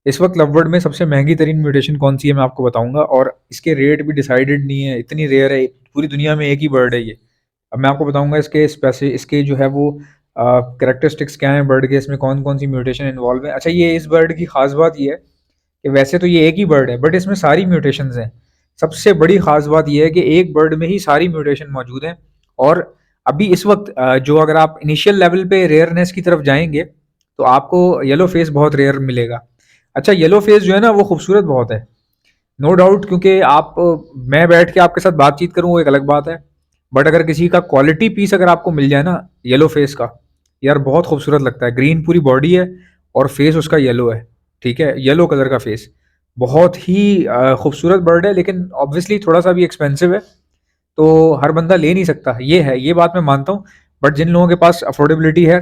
इस वक्त लवबर्ड में सबसे महंगी तरीन म्यूटेशन कौन सी है मैं आपको बताऊंगा, और इसके रेट भी डिसाइडेड नहीं है, इतनी रेयर है, पूरी दुनिया में एक ही बर्ड है ये। अब मैं आपको बताऊंगा इसके जो है वो करेक्टरिस्टिक्स क्या है बर्ड के, इसमें कौन कौन सी म्यूटेशन इन्वॉल्व है। अच्छा, ये इस बर्ड की खास बात ये है कि वैसे तो ये एक ही बर्ड है बट इसमें सारी म्यूटेशंस हैं। सबसे बड़ी खास बात यह है कि एक बर्ड में ही सारी म्यूटेशन मौजूद हैं। और अभी इस वक्त जो अगर आप इनिशियल लेवल पे रेयरनेस की तरफ जाएंगे तो आपको येलो फेस बहुत रेयर मिलेगा। अच्छा, येलो फेस जो है ना वो खूबसूरत बहुत है, नो डाउट, क्योंकि मैं बैठ के आपके साथ बातचीत करूँ वो एक अलग बात है, बट अगर किसी का क्वालिटी पीस अगर आपको मिल जाए ना येलो फेस का, यार बहुत खूबसूरत लगता है। ग्रीन पूरी बॉडी है और फेस उसका येलो है, ठीक है, येलो कलर का फेस, बहुत ही खूबसूरत बर्ड है, लेकिन ऑब्वियसली थोड़ा सा भी एक्सपेंसिव है, तो हर बंदा ले नहीं सकता, ये है, ये बात मैं मानता हूँ। बट जिन लोगों के पास अफोर्डेबिलिटी है,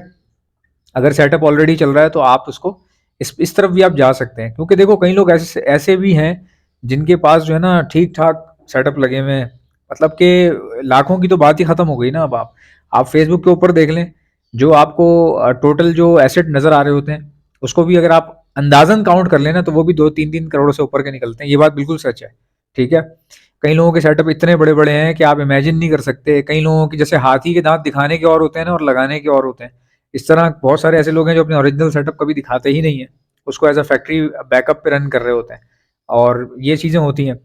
अगर सेटअप ऑलरेडी चल रहा है तो आप उसको इस तरफ भी आप जा सकते हैं, क्योंकि देखो कई लोग ऐसे ऐसे भी हैं जिनके पास जो है ना ठीक ठाक सेटअप लगे हुए हैं, मतलब कि लाखों की तो बात ही खत्म हो गई ना। अब आप फेसबुक के ऊपर देख लें, जो आपको टोटल जो एसेट नजर आ रहे होते हैं उसको भी अगर आप अंदाजन काउंट कर लेना तो वो भी 2-3 करोड़ से ऊपर के निकलते हैं, ये बात बिल्कुल सच है, ठीक है। कई लोगों के सेटअप इतने बड़े बड़े हैं कि आप इमेजिन नहीं कर सकते, कई लोगों की जैसे हाथी के दांत दिखाने के और होते हैं ना और लगाने के और होते हैं, इस तरह बहुत सारे ऐसे लोग हैं जो अपने ओरिजिनल सेटअप कभी दिखाते ही नहीं है, उसको एज अ फैक्ट्री बैकअप पे रन कर रहे होते हैं, और ये चीज़ें होती हैं।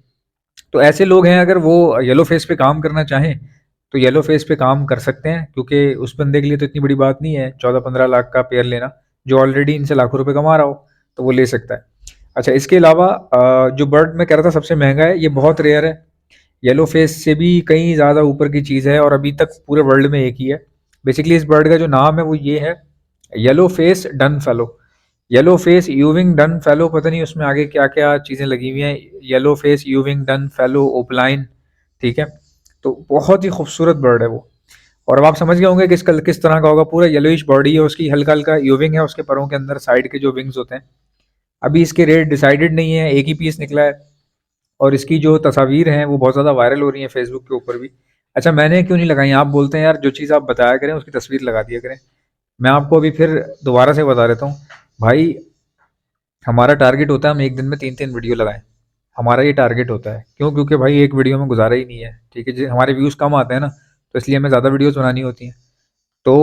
तो ऐसे लोग हैं, अगर वो येलो फेस पे काम करना चाहें तो येलो फेस पे काम कर सकते हैं, क्योंकि उस बंदे के लिए तो इतनी बड़ी बात नहीं है 14-15 लाख का पेयर लेना, जो ऑलरेडी इनसे लाखों रुपए कमा रहा हो तो वो ले सकता है। अच्छा, इसके अलावा जो बर्ड मैं कह रहा था सबसे महंगा है, ये बहुत रेयर है, येलो फेस से भी कहीं ज़्यादा ऊपर की चीज़ है, और अभी तक पूरे वर्ल्ड में एक ही है। बेसिकली इस बर्ड का जो नाम है वो ये है, yellow face done fellow. Yellow face यूविंग डन फेलो, पता नहीं उसमें आगे क्या क्या चीज़ें लगी हुई हैं, येलो फेस यूविंग डन फेलो ओपलाइन, ठीक है। तो बहुत ही खूबसूरत बर्ड है वो, और अब आप समझ गए होंगे किस तरह का होगा, पूरा येलोइश बॉडी है उसकी, हल्का हल्का यूविंग है उसके परों के अंदर, साइड के जो विंग्स होते हैं। अभी इसके रेट डिसाइडेड नहीं है, एक ही पीस निकला है, और इसकी जो तस्वीर हैं वो बहुत ज़्यादा वायरल हो रही हैं फेसबुक के ऊपर भी। अच्छा, मैंने क्यों नहीं लगाई, आप बोलते हैं यार जो चीज़ आप बताया करें उसकी तस्वीर लगा दिया करें। मैं आपको अभी फिर दोबारा से बता देता हूँ भाई, हमारा टारगेट होता है हम एक दिन में 3-3 वीडियो लगाएं, हमारा ये टारगेट होता है, क्यों, क्योंकि भाई एक वीडियो में गुजारा ही नहीं है, ठीक है जी, हमारे व्यूज़ कम आते हैं ना, तो इसलिए हमें ज़्यादा वीडियोज़ बनानी होती हैं। तो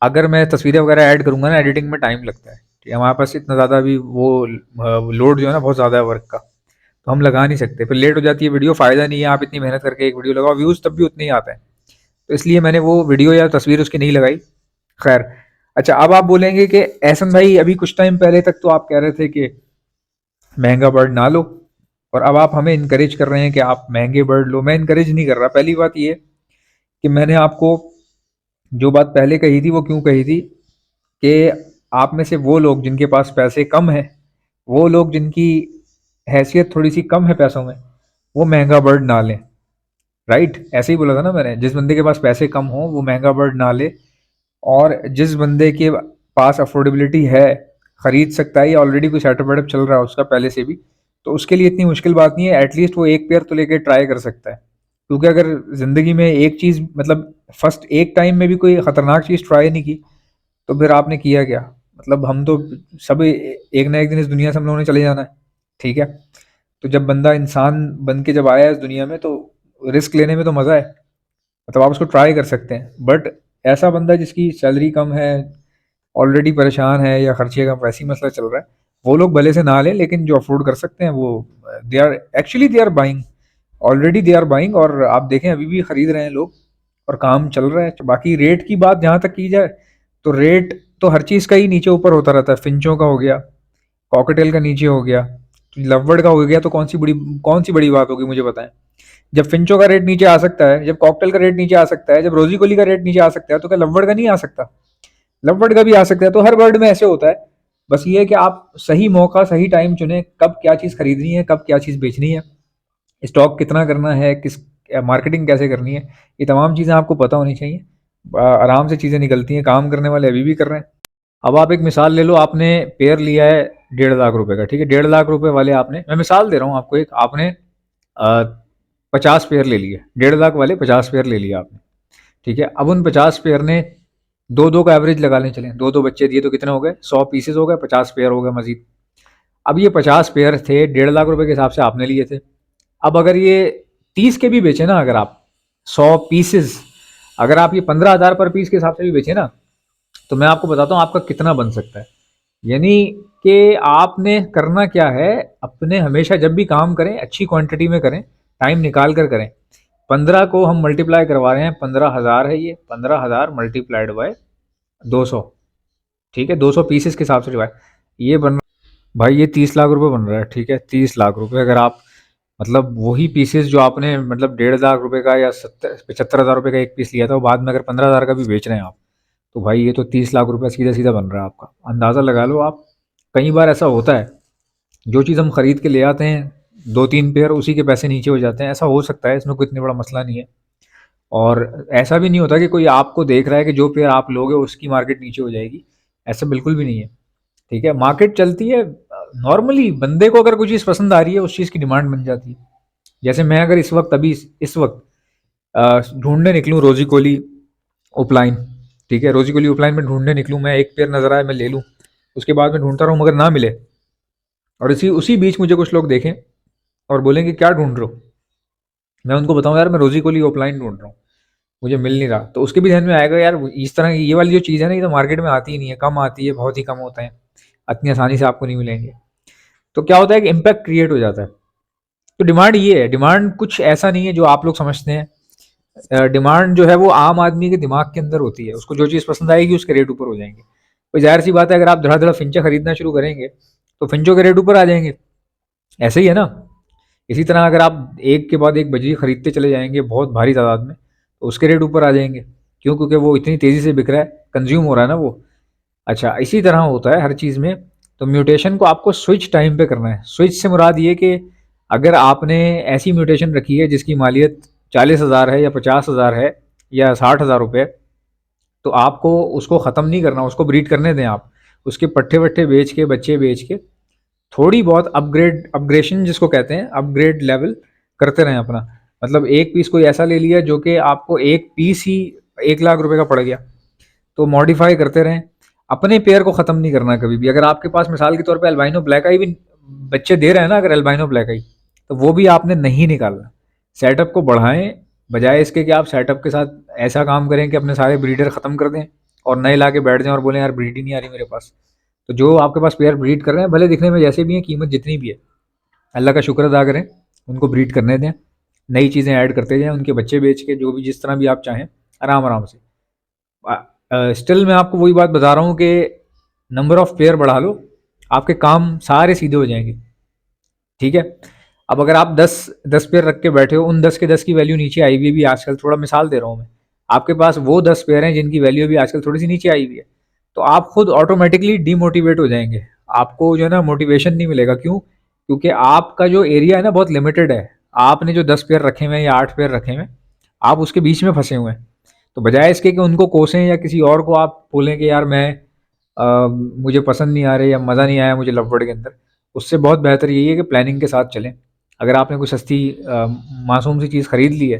अगर मैं तस्वीरें वगैरह ऐड करूँगा ना, एडिटिंग में टाइम लगता है, ठीक है, हमारे पास इतना ज़्यादा भी वो लोड जो है ना बहुत ज़्यादा है वर्क का, तो हम लगा नहीं सकते, फिर लेट हो जाती है वीडियो, फ़ायदा नहीं है आप इतनी मेहनत करके एक वीडियो लगाओ, व्यूज़ तब भी उतने ही आते हैं, तो इसलिए मैंने वो वीडियो या तस्वीर उसकी नहीं लगाई। खैर, अच्छा, अब आप बोलेंगे कि एहसन भाई अभी कुछ टाइम पहले तक तो आप कह रहे थे कि महंगा बर्ड ना लो, और अब आप हमें इनकरेज कर रहे हैं कि आप महंगे बर्ड लो। मैं इनकरेज नहीं कर रहा। पहली बात ये कि मैंने आपको जो बात पहले कही थी वो क्यों कही थी, कि आप में से वो लोग जिनके पास पैसे कम हैं, वो लोग जिनकी हैसियत थोड़ी सी कम है पैसों में, वो महंगा बर्ड ना लें, राइट, ऐसे ही बोला था ना मैंने, जिस बंदे के पास पैसे कम हो वो महंगा बर्ड ना ले, और जिस बंदे के पास अफोर्डेबिलिटी है, खरीद सकता है या ऑलरेडी कोई सेटअप वेटअप चल रहा है उसका पहले से भी, तो उसके लिए इतनी मुश्किल बात नहीं है, एटलीस्ट वो एक पेयर तो लेके ट्राई कर सकता है। क्योंकि अगर ज़िंदगी में एक चीज़, मतलब फर्स्ट एक टाइम में भी कोई ख़तरनाक चीज़ ट्राई नहीं की, तो फिर आपने किया क्या, मतलब हम तो सब एक ना एक दिन इस दुनिया से हम लोगों ने चले जाना है, ठीक है। तो जब बंदा इंसान बन के जब आया है इस दुनिया में, तो रिस्क लेने में तो मज़ा है, मतलब आप उसको ट्राई कर सकते हैं। बट ऐसा बंदा जिसकी सैलरी कम है, ऑलरेडी परेशान है, या खर्चे का वैसी मसला चल रहा है, वो लोग भले से ना लें, लेकिन जो अफोर्ड कर सकते हैं वो they are buying, already they are buying, और आप देखें अभी भी खरीद रहे हैं लोग, और काम चल रहा है। बाकी रेट की बात जहाँ तक की जाए, तो रेट तो हर चीज़ का ही नीचे ऊपर होता रहता है, फिंचों का हो गया, कॉकटेल का नीचे हो गया, लवबर्ड का हो गया, तो कौन सी बड़ी बात होगी मुझे बताएं। जब फिंचो का रेट नीचे आ सकता है, जब कॉकटेल का रेट नीचे आ सकता है, जब रोजी कोली का रेट नीचे आ सकता है, तो क्या लवबर्ड का नहीं आ सकता, लवबर्ड का भी आ सकता है। तो हर बर्ड में ऐसे होता है, बस ये है कि आप सही मौका सही टाइम चुने, कब क्या चीज़ खरीदनी है, कब क्या चीज़ बेचनी है, स्टॉक कितना करना है, किस मार्केटिंग कैसे करनी है, ये तमाम चीज़ें आपको पता होनी चाहिए। आराम से चीज़ें निकलती हैं, काम करने वाले अभी भी कर रहे हैं। अब आप एक मिसाल ले लो, आपने पेयर लिया है 1.5 लाख रुपए का, ठीक है, 1.5 लाख रुपए वाले आपने, मैं मिसाल दे रहा हूँ आपको, एक आपने 50 पेयर ले लिए, 1.5 लाख वाले 50 पेयर ले लिया आपने, ठीक है। अब उन 50 पेयर ने दो दो का एवरेज लगा लें, चलें दो दो बच्चे दिए तो कितने हो गए, 100 पीसेज हो गए, 50 पेयर हो गए मजीद। अब ये 50 पेयर थे, 1.5 लाख रुपए के हिसाब से आपने लिए थे। अब अगर ये 30 के भी बेचे ना, अगर आप 100 पीसेस, अगर आप ये 15,000 पर पीस के हिसाब से भी बेचे ना, तो मैं आपको बताता हूँ आपका कितना बन सकता है। यानी कि आपने करना क्या है, अपने हमेशा जब भी काम करें अच्छी क्वांटिटी में करें, टाइम निकाल कर करें। 15 को हम मल्टीप्लाई करवा रहे हैं, 15,000 है ये, 15,000 मल्टीप्लाइड बाय 200, ठीक है, 200 पीसेस के हिसाब से डिवाइड, ये बन, भाई ये 30 लाख रुपए बन रहा है, ठीक है, 30 लाख रुपए। अगर आप मतलब वही पीसेस जो आपने मतलब 1.5 लाख रुपए का या 75,000 रुपए का एक पीस लिया था, वो बाद में अगर 15,000 का भी बेच रहे हैं आप, तो भाई ये तो 30 लाख रुपए सीधा सीधा बन रहा है आपका, अंदाज़ा लगा लो आप। कई बार ऐसा होता है, जो चीज़ हम खरीद के ले आते हैं 2-3 पेयर, उसी के पैसे नीचे हो जाते हैं, ऐसा हो सकता है, इसमें कोई इतनी बड़ा मसला नहीं है। और ऐसा भी नहीं होता कि कोई आपको देख रहा है कि जो पेयर आप लोगे उसकी मार्केट नीचे हो जाएगी, ऐसा बिल्कुल भी नहीं है। ठीक है, मार्केट चलती है नॉर्मली, बंदे को अगर कोई चीज़ पसंद आ रही है उस चीज़ की डिमांड बन जाती है। जैसे मैं अगर इस वक्त अभी इस वक्त ढूंढने निकलूँ रोजी कोली ओपलाइन, ठीक है, रोजी कोली ओपलाइन में ढूंढने निकलूँ, मैं एक पेयर नजर आए मैं ले लूँ, उसके बाद मैं ढूंढता रहूँ मगर ना मिले, और इसी उसी बीच मुझे कुछ लोग देखें और बोलेंगे क्या ढूंढ रहे हो, मैं उनको बताऊँ यार मैं रोजी कोली ऑफलाइन ढूंढ रहा हूँ, मुझे मिल नहीं रहा, तो उसके भी ध्यान में आएगा यार इस तरह की ये वाली जो चीज़ है ना, ये तो मार्केट में आती ही नहीं है, कम आती है, बहुत ही कम होता है, इतनी आसानी से आपको नहीं मिलेंगे। तो क्या होता है कि इम्पैक्ट क्रिएट हो जाता है। तो डिमांड ये है, डिमांड कुछ ऐसा नहीं है जो आप लोग समझते हैं। डिमांड जो है वो आम आदमी के दिमाग के अंदर होती है, उसको जो चीज़ पसंद आएगी उसके रेट ऊपर हो जाएंगे। कोई जाहिर सी बात है, अगर आप धड़ा-धड़ा फिंचा खरीदना शुरू करेंगे तो फिंचों के रेट ऊपर आ जाएंगे, ऐसे ही है ना। इसी तरह अगर आप एक के बाद एक बजरी खरीदते चले जाएंगे बहुत भारी तादाद में, तो उसके रेट ऊपर आ जाएंगे, क्यों? क्योंकि वो इतनी तेज़ी से बिक रहा है, कंज्यूम हो रहा है ना वो। अच्छा, इसी तरह होता है हर चीज़ में। तो म्यूटेशन को आपको स्विच टाइम पे करना है। स्विच से मुराद ये कि अगर आपने ऐसी म्यूटेशन रखी है जिसकी मालियत 40,000 है या 50,000 है या 60,000 रुपये, तो आपको उसको ख़त्म नहीं करना, उसको ब्रीड करने दें आप। उसके पट्ठे वट्ठे बेच के, बच्चे बेच के, थोड़ी बहुत अपग्रेशन जिसको कहते हैं, अपग्रेड लेवल करते रहें अपना। मतलब एक पीस कोई ऐसा ले लिया जो कि आपको एक पीस ही 1 लाख रुपए का पड़ गया, तो मॉडिफाई करते रहें। अपने पेयर को ख़त्म नहीं करना कभी भी। अगर आपके पास मिसाल के तौर पे अल्बाइनो ब्लैक आई भी बच्चे दे रहे हैं ना, अगर अल्बाइनो ब्लैक आई, तो वो भी आपने नहीं निकालना। सेटअप को बढ़ाएं, बजाय इसके कि आप सेटअप के साथ ऐसा काम करें कि अपने सारे ब्रीडर ख़त्म कर दें और नए ला के बैठ जाएं और बोलें यार ब्रीड ही नहीं आ रही मेरे पास। तो जो आपके पास पेयर ब्रीड कर रहे हैं, भले दिखने में जैसे भी हैं, कीमत जितनी भी है, अल्लाह का शुक्र अदा करें, उनको ब्रीड करने दें, नई चीज़ें ऐड करते जाएं, उनके बच्चे बेच के, जो भी जिस तरह भी आप चाहें, आराम आराम से। स्टिल मैं आपको वही बात बता रहा हूँ कि नंबर ऑफ पेयर बढ़ा लो, आपके काम सारे सीधे हो जाएंगे। ठीक है, अब अगर आप 10 पेयर रख के बैठे हो, उन 10 के 10 की वैल्यू नीचे आई हुई है भी आजकल, थोड़ा मिसाल दे रहा हूँ मैं, आपके पास वो 10 पेयर हैं जिनकी वैल्यू भी आजकल थोड़ी सी नीचे आई हुई है, तो आप खुद ऑटोमेटिकली डीमोटिवेट हो जाएंगे। आपको जो है ना मोटिवेशन नहीं मिलेगा, क्यों? क्योंकि आपका जो एरिया है ना बहुत लिमिटेड है। आपने जो 10 पेयर रखे हुए हैं या 8 पेयर रखे हुए हैं, आप उसके बीच में फंसे हुए हैं। तो बजाय इसके कि उनको कोसें या किसी और को आप बोलें कि यार मैं मुझे पसंद नहीं आ रहे या मज़ा नहीं आया मुझे लवबर्ड के अंदर, उससे बहुत बेहतर यही है कि प्लानिंग के साथ चलें। अगर आपने कोई सस्ती मासूम सी चीज़ खरीद ली है,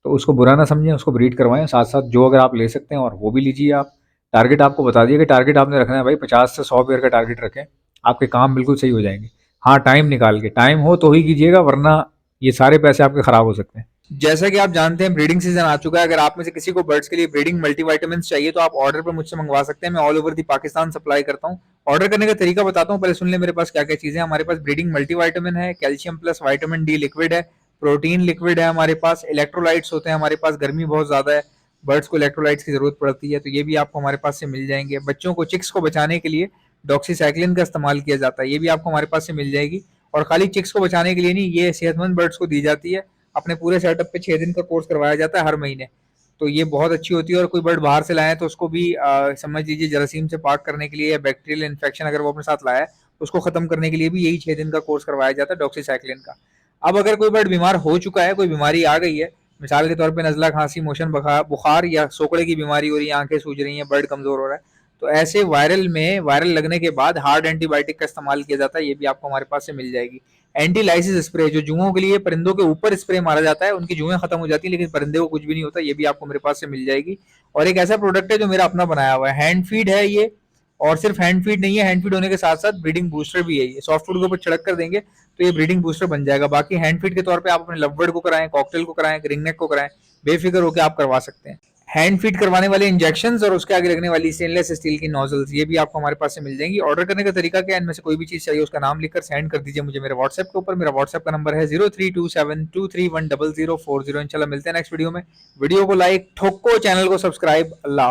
तो उसको बुरा ना समझें, उसको ब्रीड करवाएं, साथ साथ जो अगर आप ले सकते हैं और वो भी लीजिए आप। टारगेट आपको बता दिया कि टारगेट आपने रखना है भाई, 50 से 100 पेयर का टारगेट रखें, आपके काम बिल्कुल सही हो जाएंगे। हाँ, टाइम निकाल के, टाइम हो तो ही कीजिएगा, वरना ये सारे पैसे आपके ख़राब हो सकते हैं। जैसा कि आप जानते हैं ब्रीडिंग सीजन आ चुका है। अगर आप में से किसी को बर्ड्स के लिए ब्रीडिंग मल्टीविटामिन चाहिए तो आप ऑर्डर पर मुझसे मंगवा सकते हैं। मैं all over the Pakistan supply करता हूँ। ऑर्डर करने का तरीका बताता हूँ, पहले सुन ले मेरे पास क्या क्या चीजें हैं। हमारे पास ब्रीडिंग मल्टीविटामिन है, calcium plus vitamin D liquid है, प्रोटीन लिक्विड है, हमारे पास इलेक्ट्रोलाइट्स होते हैं, हमारे पास गर्मी बहुत ज्यादा है, बर्ड्स को इलेक्ट्रोलाइट्स की जरूरत पड़ती है, तो ये भी आपको हमारे पास से मिल जाएंगे। बच्चों को, चिक्स को बचाने के लिए डॉक्सीसाइक्लिन का इस्तेमाल किया जाता है, ये भी आपको हमारे पास से मिल जाएगी। और खाली चिक्स को बचाने के लिए नहीं, ये सेहतमंद बर्ड्स को दी जाती है। अपने पूरे सेटअप पे 6 दिन का कोर्स करवाया जाता है हर महीने, तो ये बहुत अच्छी होती है। और कोई बर्ड बाहर से लाए तो उसको भी समझ लीजिए जरासीम से पाक करने के लिए, या बैक्टीरियल इन्फेक्शन अगर वो अपने साथ लाया है उसको खत्म करने के लिए भी यही 6 दिन का कोर्स करवाया जाता है डॉक्सीसाइक्लिन का। अब अगर कोई बर्ड बीमार हो चुका है, कोई बीमारी आ गई है, मिसाल के तौर पर नजला, खांसी, मोशन, बुखार या सोकड़े की बीमारी हो रही है, आंखें सूज रही हैं, बर्ड कमजोर हो रहा है, तो ऐसे वायरल लगने के बाद हार्ड एंटीबायोटिक का इस्तेमाल किया जाता है, ये भी आपको हमारे पास से मिल जाएगी। एंटीलाइसिस स्प्रे, जो जुओं के लिए परिंदों के ऊपर स्प्रे मारा जाता है, उनकी जुएं खत्म हो जाती है लेकिन परिंदे को कुछ भी नहीं होता, ये भी आपको मेरे पास से मिल जाएगी। और एक ऐसा प्रोडक्ट है जो मेरा अपना बनाया हुआ है, हैंड फीड है ये, और सिर्फ हैंड फीड नहीं है, हैंड फीड होने के साथ साथ ब्रीडिंग बूस्टर भी है। ये सॉफ्ट फूड के ऊपर छिड़क कर देंगे तो ये ब्रीडिंग बूस्टर बन जाएगा। बाकी हैंड फीड के तौर पे आप अपने लवबर्ड को कराएं, कॉकटेल को कराएं, रिंगनेक को कराएं, बेफिक्र होकर आप करवा सकते हैं। हैंड फीड करवाने वाले इंजेक्शंस और उसके आगे लगने वाली स्टेनलेस स्टील की नोजल्स ये भी आपको हमारे पास से मिल जाएंगी। ऑर्डर करने का तरीका क्या है, इनमें से कोई भी चीज चाहिए उसका नाम लिखकर सेंड कर दीजिए मुझे मेरे व्हाट्सएप के ऊपर। मेरा व्हाट्सएप का नंबर है 0327231004। इंशाल्लाह मिलते हैं नेक्स्ट वीडियो में। वीडियो को लाइक ठोको, चैनल को सब्सक्राइब। अल्लाह।